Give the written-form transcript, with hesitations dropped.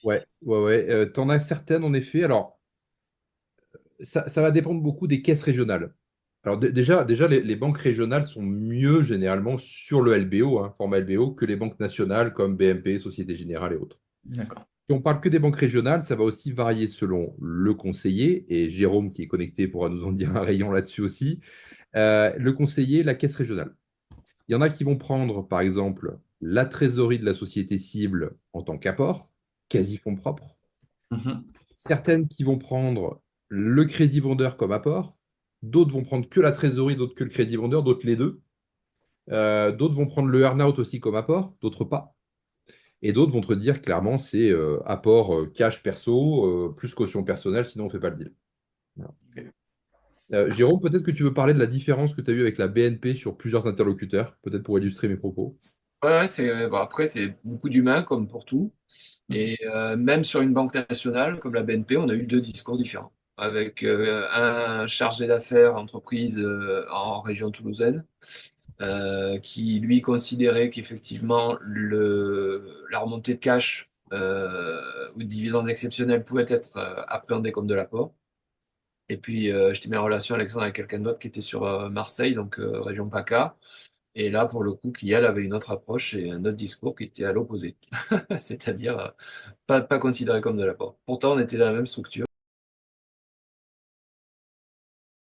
Ouais, ouais, ouais. T'en as certaines, en effet. Alors, ça va dépendre beaucoup des caisses régionales. Alors, déjà les banques régionales sont mieux généralement sur le LBO, hein, format LBO, que les banques nationales comme BNP, Société Générale et autres. D'accord. Si on parle que des banques régionales, ça va aussi varier selon le conseiller, et Jérôme, qui est connecté, pourra nous en dire un rayon là-dessus aussi. Le conseiller, la caisse régionale. Il y en a qui vont prendre, par exemple, la trésorerie de la société cible en tant qu'apport, quasi fonds propres. Mhm. Certaines qui vont prendre le crédit vendeur comme apport. D'autres vont prendre que la trésorerie, d'autres que le crédit vendeur, d'autres les deux. D'autres vont prendre le earn-out aussi comme apport, d'autres pas. Et d'autres vont te dire clairement, c'est apport cash perso, plus caution personnelle, sinon on ne fait pas le deal. Voilà. Ok. Jérôme, peut-être que tu veux parler de la différence que tu as eue avec la BNP sur plusieurs interlocuteurs, peut-être pour illustrer mes propos. Ouais, ouais, bon, après, c'est beaucoup d'humains comme pour tout. Mhm. Et même sur une banque nationale comme la BNP, on a eu deux discours différents. Avec un chargé d'affaires entreprise en région toulousaine qui lui considérait qu'effectivement la remontée de cash ou de dividendes exceptionnels pouvait être appréhendée comme de l'apport. Et puis j'étais mis en relation Alexandre avec quelqu'un d'autre qui était sur Marseille, donc région PACA. Et là, pour le coup, qui elle avait une autre approche et un autre discours qui était à l'opposé, c'est-à-dire pas considéré comme de l'apport. Pourtant, on était dans la même structure.